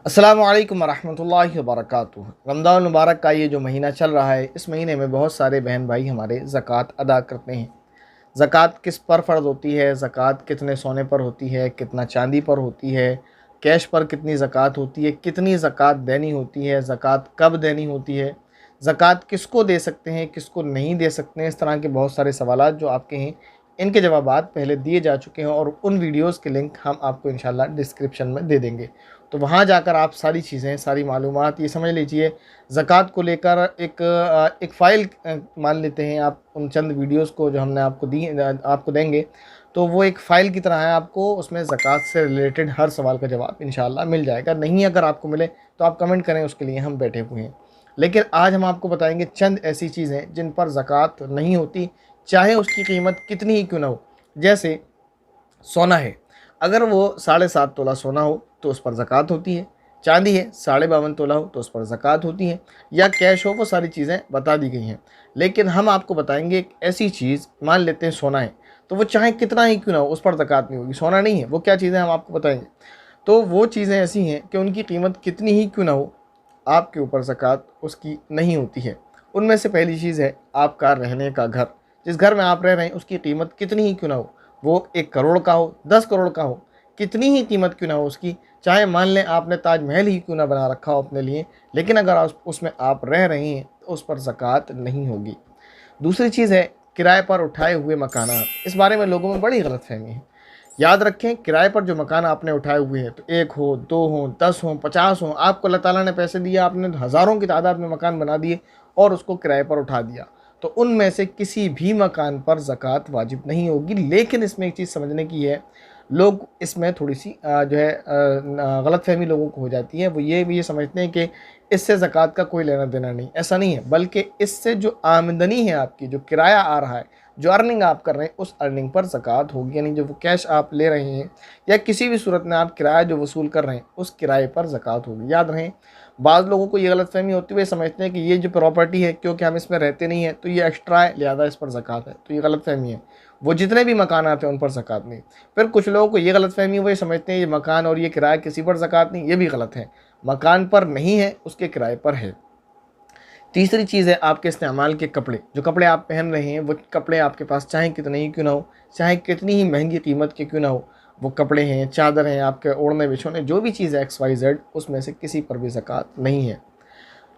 अस्सलामु अलैकुम वरहमतुल्लाहि वबरकातुहू। रमज़ान मुबारक का ये जो महीना चल रहा है, इस महीने में बहुत सारे बहन भाई हमारे ज़कात अदा करते हैं। ज़कात किस पर फ़र्ज़ होती है, ज़कात कितने सोने पर होती है, कितना चांदी पर होती है, कैश पर कितनी ज़कात होती है, कितनी ज़कात देनी होती है, ज़कात कब देनी होती है, ज़कात किसको दे सकते हैं, किसको नहीं दे सकते हैं, इस तरह के बहुत सारे सवालात जो आपके हैं, इनके जवाबात पहले दिए जा चुके हैं और उन वीडियोज़ के लिंक हम आपको इंशाल्लाह डिस्क्रिप्शन में दे देंगे। तो वहाँ जाकर आप सारी चीज़ें, सारी मालूमात ये समझ लीजिए। ज़कात को लेकर एक फ़ाइल मान लेते हैं आप, उन चंद वीडियोज़ को जो हमने आपको देंगे, तो वो एक फ़ाइल की तरह है। आपको उसमें ज़कात से रिलेटेड हर सवाल का जवाब इंशाल्लाह मिल जाएगा। नहीं अगर आपको मिले तो आप कमेंट करें, उसके लिए हम बैठे हुए हैं। लेकिन आज हम आपको बताएंगे चंद ऐसी चीज़ें जिन पर ज़कात नहीं होती, चाहे उसकी कीमत कितनी ही क्यों ना हो। जैसे सोना है, अगर वो 7.5 तोला सोना हो तो उस पर ज़कात होती है। चांदी है 52.5 तोला हो तो उस पर ज़कात होती है। या कैश हो, वो सारी चीज़ें बता दी गई हैं। लेकिन हम आपको बताएंगे एक ऐसी चीज़, मान लेते हैं सोना है, तो वो चाहे कितना ही क्यों ना हो उस पर ज़कात नहीं होगी। सोना नहीं है, वो क्या चीज़ें हम आपको बताएंगे। तो वो चीज़ें ऐसी हैं कि उनकी कीमत कितनी ही क्यों ना हो, आपके ऊपर ज़कात उसकी नहीं होती है। उनमें से पहली चीज़ है आपका रहने का घर। जिस घर में आप रह रहे हैं उसकी कीमत कितनी ही क्यों ना हो, वो 1 करोड़ का हो, 10 करोड़ का हो, कितनी ही कीमत क्यों ना हो उसकी, चाहे मान लें आपने ताजमहल ही क्यों ना बना रखा हो अपने लिए, लेकिन अगर उसमें आप रह रहे हैं तो उस पर ज़कात नहीं होगी। दूसरी चीज़ है किराए पर उठाए हुए मकानात। इस बारे में लोगों में बड़ी गलतफहमी है। याद रखें, किराए पर जो मकान आपने उठाए हुए हैं, तो 1 हो, 2 हो, 10 हो, 50 हो, आपको अल्लाह ताला ने पैसे दिए, आपने हज़ारों की तादाद में मकान बना दिए और उसको किराए पर उठा दिया, तो उनमें से किसी भी मकान पर ज़कात वाजिब नहीं होगी। लेकिन इसमें एक चीज़ समझने की है, लोग इसमें थोड़ी सी जो है गलतफहमी लोगों को हो जाती है। वो ये भी ये समझते हैं कि इससे ज़कात का कोई लेना देना नहीं। ऐसा नहीं है, बल्कि इससे जो आमदनी है आपकी, जो किराया आ रहा है, जो अर्निंग आप कर रहे हैं, उस अर्निंग पर ज़कात होगी। यानी जो वो कैश आप ले रहे हैं या किसी भी सूरत में आप किराया जो वसूल कर रहे हैं, उस किराए पर ज़कात होगी। याद रहें, बाज़ लोगों को ये गलतफ़हमी होती है, वे समझते हैं कि ये जो प्रॉपर्टी है, क्योंकि हम इसमें रहते नहीं हैं तो ये एक्स्ट्रा है, लिहाजा इस पर ज़कात है। तो ये गलतफ़हमी है। वो जितने भी मकान आते हैं उन पर ज़कात नहीं। फिर कुछ लोगों को ये गलतफ़हमी, वो ये समझते हैं ये मकान और ये किराया किसी पर ज़कात नहीं, ये भी गलत है। मकान पर नहीं है, उसके किराए पर है। तीसरी चीज़ है आपके इस्तेमाल के कपड़े। जो कपड़े आप पहन रहे हैं, वो कपड़े आपके पास चाहे कितने ही क्यों ना हो, चाहे कितनी ही महंगी कीमत के क्यों ना हो, वो कपड़े हैं, चादर हैं, आपके ओढ़ने बिछोने, जो भी चीज़ है XYZ, उसमें से किसी पर भी ज़कात नहीं है।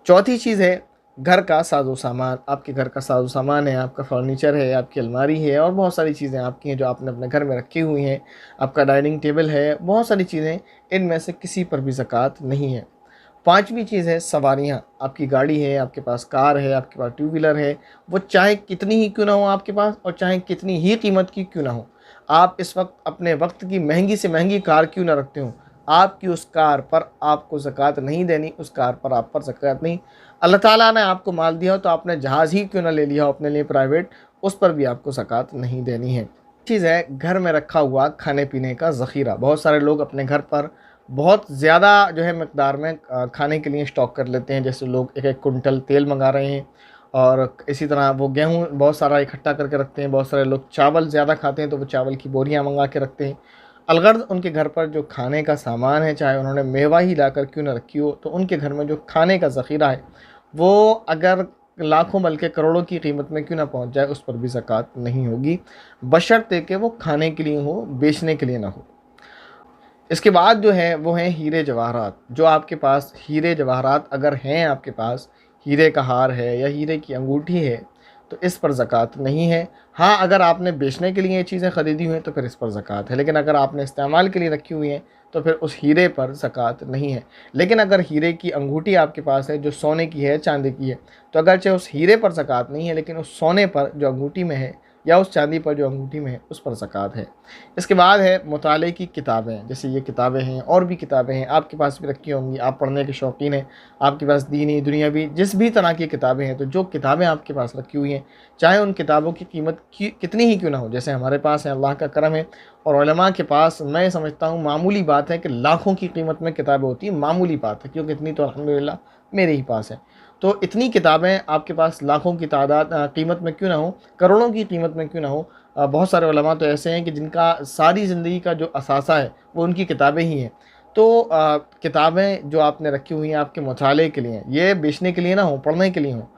चौथी चीज़ है घर का साजो सामान। आपके घर का साजो सामान है, आपका फर्नीचर है, आपकी अलमारी है और बहुत सारी चीज़ें आपकी हैं जो आपने अपने घर में रखी हुई हैं। आपका डाइनिंग टेबल है, बहुत सारी चीज़ें, इनमें से किसी पर भी ज़कात नहीं है। पाँचवीं चीज़ है सवारियाँ। आपकी गाड़ी है, आपके पास कार है, आपके पास टू व्हीलर है, वो चाहे कितनी ही क्यों ना हो आपके पास और चाहे कितनी ही कीमत की क्यों ना हो। आप इस वक्त अपने वक्त की महंगी से महंगी कार क्यों ना रखते हो, आपकी उस कार पर आपको ज़कात नहीं देनी, उस कार पर आप पर ज़कात नहीं। अल्लाह ताला ने आपको माल दिया हो तो आपने जहाज़ ही क्यों ना ले लिया हो अपने लिए प्राइवेट, उस पर भी आपको ज़कात नहीं देनी है। चीज़ है घर में रखा हुआ खाने पीने का ज़ख़ीरा। बहुत सारे लोग अपने घर पर बहुत ज़्यादा जो है मकदार में खाने के लिए स्टॉक कर लेते हैं। जैसे लोग 1-1 कुंटल तेल मंगा रहे हैं और इसी तरह वो गेहूँ बहुत सारा इकट्ठा करके रखते हैं। बहुत सारे लोग चावल ज़्यादा खाते हैं तो वो चावल की बोरियाँ मंगा के रखते हैं। अलगर्ज़ उनके घर पर जो खाने का सामान है, चाहे उन्होंने मेवा ही लाकर क्यों ना रखी हो, तो उनके घर में जो खाने का ज़ख़ीरा है, वो अगर लाखों बल्कि करोड़ों की कीमत में क्यों ना पहुँच जाए, उस पर भी ज़कात नहीं होगी, बशर्ते कि वो खाने के लिए हो, बेचने के लिए ना हो। इसके बाद जो है वो हैं हीरे जवाहरात। जो आपके पास हीरे जवाहरात अगर हैं, आपके पास हीरे का हार है या हीरे की अंगूठी है, तो इस पर ज़कात नहीं है। हाँ, अगर आपने बेचने के लिए ये चीज़ें ख़रीदी हुई हैं तो फिर इस पर ज़कात है। लेकिन अगर आपने इस्तेमाल के लिए रखी हुई हैं तो फिर उस हीरे पर ज़कात नहीं है। लेकिन अगर हीरे की अंगूठी आपके पास है जो सोने की है, चांदी की है, तो अगरचे उस हीरे पर ज़कात नहीं है, लेकिन उस सोने पर जो अंगूठी में है या उस चांदी पर जो अंगूठी में है, उस पर ज़कात है। इसके बाद है मुताले की किताबें। जैसे ये किताबें हैं और भी किताबें हैं, आपके पास भी रखी होंगी, आप पढ़ने के शौकीन हैं, आपके पास दीनी दुनियावी जिस भी तरह की किताबें हैं, तो जो किताबें आपके पास रखी हुई हैं, चाहे उन किताबों की कीमत कितनी ही क्यों ना हो, जैसे हमारे पास है, अल्लाह का करम है, और उलमा के पास मैं समझता हूँ मामूली बात है कि लाखों की कीमत में किताबें होती हैं, मामूली बात है, क्योंकि इतनी तो अल्हम्दुलिल्लाह मेरे ही पास है। तो इतनी किताबें आपके पास लाखों की तादाद कीमत में क्यों ना हो, करोड़ों की कीमत में क्यों ना हो, बहुत सारे उलमा तो ऐसे हैं कि जिनका सारी ज़िंदगी का जो असासा है वो उनकी किताबें ही हैं। तो किताबें जो आपने रखी हुई हैं आपके मुताले के लिए, ये बेचने के लिए ना हो, पढ़ने के लिए हो,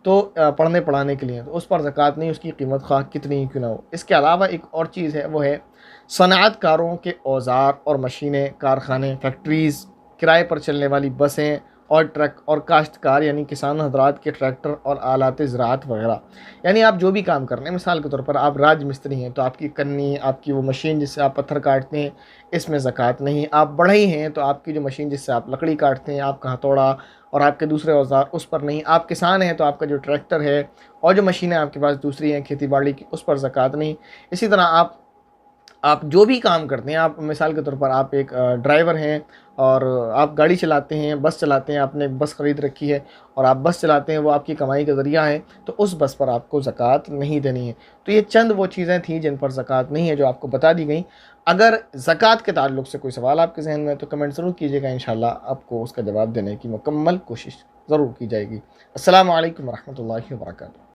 तो पढ़ने पढ़ाने के लिए, तो उस पर ज़कात नहीं, उसकी कीमत ख़्वाह कितनी ही क्यों ना हो। इसके अलावा एक और चीज़ है, वो है सनअतकारों के औज़ार और मशीनें, कारखाने, फैक्ट्रीज़, किराए पर चलने वाली बसें और ट्रक, और काश्तकार यानी किसान हज़रात के ट्रैक्टर और आलात ज़राअत वग़ैरह। यानी आप जो भी काम कर रहे हैं, मिसाल के तौर पर आप राज मिस्त्री हैं, तो आपकी कन्नी, आपकी वो मशीन जिससे आप पत्थर काटते हैं, इसमें ज़कात नहीं। आप बढ़ई हैं, तो आपकी जो मशीन जिससे आप लकड़ी काटते हैं, आपका हथौड़ा और आपके दूसरे औज़ार, उस पर नहीं। आप किसान हैं, तो आपका जो ट्रैक्टर है और जो मशीनें आपके पास दूसरी हैं खेती बाड़ी की, उस पर ज़कात नहीं। इसी तरह आप जो भी काम करते हैं, आप मिसाल के तौर पर आप एक ड्राइवर हैं और आप गाड़ी चलाते हैं, बस चलाते हैं, आपने एक बस ख़रीद रखी है और आप बस चलाते हैं, वो आपकी कमाई का ज़रिया है, तो उस बस पर आपको ज़कात नहीं देनी है। तो ये चंद वो चीज़ें थी जिन पर ज़कात नहीं है, जो आपको बता दी गई। अगर ज़कात के ताल्लुक़ से कोई सवाल आपके ज़हन में है, तो कमेंट ज़रूर कीजिएगा, इंशाअल्लाह आपको उसका जवाब देने की मुकम्मल कोशिश ज़रूर की जाएगी। अस्सलामु अलैकुम वरहमतुल्लाहि वबरकातुहू।